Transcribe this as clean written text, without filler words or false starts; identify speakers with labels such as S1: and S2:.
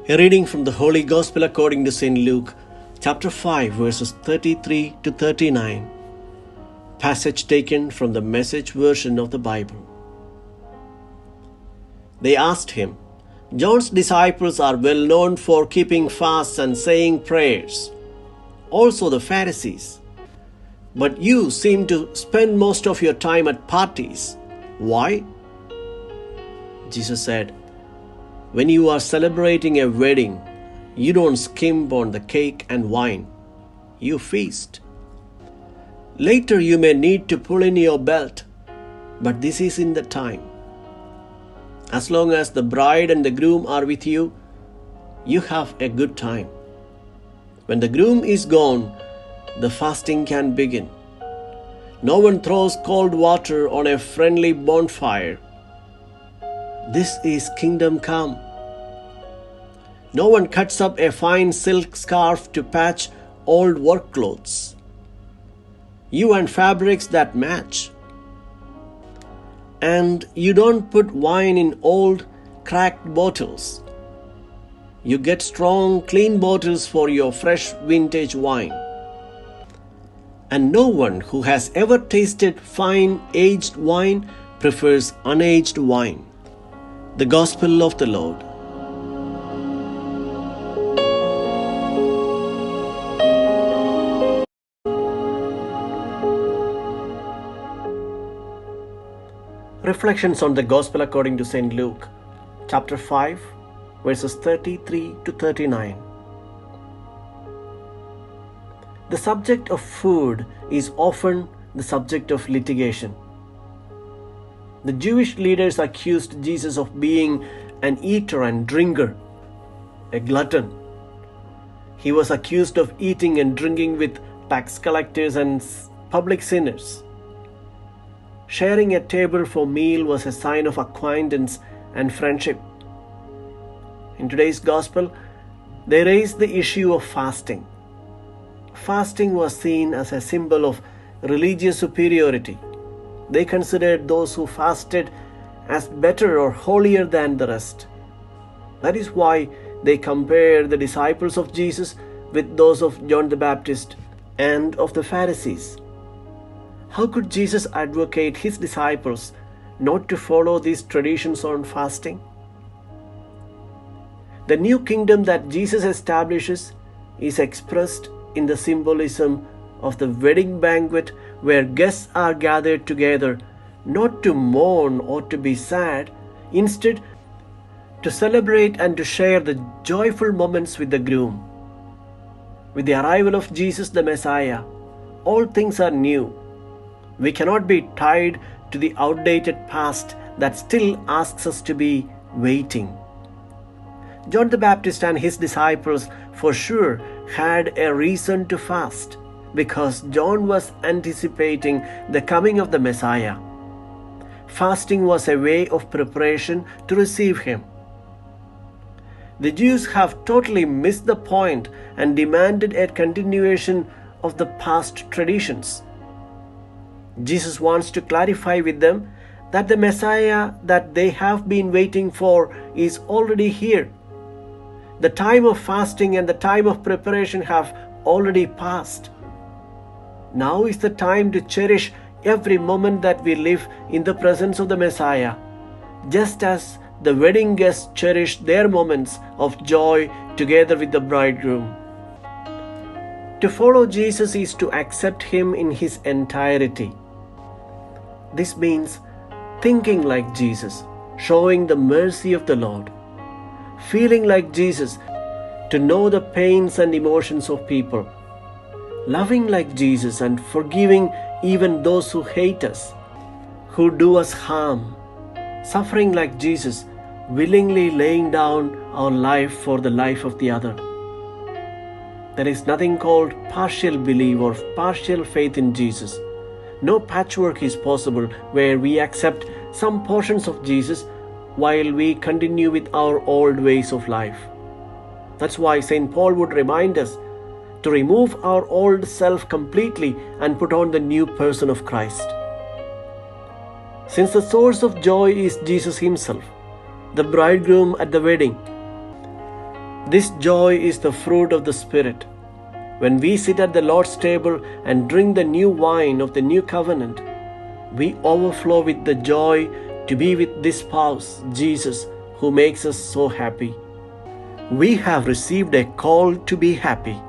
S1: A reading from the Holy Gospel according to St. Luke, chapter 5, verses 33 to 39. Passage taken from the Message version of the Bible. They asked him, "John's disciples are well known for keeping fasts and saying prayers. Also the Pharisees. But you seem to spend most of your time at parties. Why?" Jesus said, "When you are celebrating a wedding, you don't skimp on the cake and wine. You feast. Later you may need to pull in your belt, but this isn't the time. As long as the bride and the groom are with you, you have a good time. When the groom is gone, the fasting can begin. No one throws cold water on a friendly bonfire. This is kingdom come. No one cuts up a fine silk scarf to patch old work clothes. You want fabrics that match. And you don't put wine in old, cracked bottles. You get strong, clean bottles for your fresh vintage wine. And no one who has ever tasted fine, aged wine prefers unaged wine." The Gospel of the Lord. Reflections on the Gospel according to St. Luke, chapter 5, verses 33 to 39. The subject of food is often the subject of litigation. The Jewish leaders accused Jesus of being an eater and drinker, a glutton. He was accused of eating and drinking with tax collectors and public sinners. Sharing a table for meal was a sign of acquaintance and friendship. In today's Gospel, they raised the issue of fasting. Fasting was seen as a symbol of religious superiority. They considered those who fasted as better or holier than the rest. That is why they compared the disciples of Jesus with those of John the Baptist and of the Pharisees. How could Jesus advocate his disciples not to follow these traditions on fasting? The new kingdom that Jesus establishes is expressed in the symbolism of the wedding banquet, where guests are gathered together not to mourn or to be sad, instead to celebrate and to share the joyful moments with the groom. With the arrival of Jesus the Messiah, all things are new. We cannot be tied to the outdated past that still asks us to be waiting. John the Baptist and his disciples for sure had a reason to fast, because John was anticipating the coming of the Messiah. Fasting was a way of preparation to receive him. The Jews have totally missed the point and demanded a continuation of the past traditions. Jesus wants to clarify with them that the Messiah that they have been waiting for is already here. The time of fasting and the time of preparation have already passed. Now is the time to cherish every moment that we live in the presence of the Messiah, just as the wedding guests cherished their moments of joy together with the bridegroom. To follow Jesus is to accept him in his entirety. This means thinking like Jesus, showing the mercy of the Lord, feeling like Jesus, to know the pains and emotions of people, loving like Jesus and forgiving even those who hate us, who do us harm, suffering like Jesus, willingly laying down our life for the life of the other. There is nothing called partial belief or partial faith in Jesus. No patchwork is possible where we accept some portions of Jesus while we continue with our old ways of life. That's why St. Paul would remind us to remove our old self completely and put on the new person of Christ. Since the source of joy is Jesus himself, the bridegroom at the wedding, This joy is the fruit of the Spirit. When we sit at the Lord's table and drink the new wine of the new covenant, we overflow with the joy to be with this spouse, Jesus, who makes us so happy. We have received a call to be happy.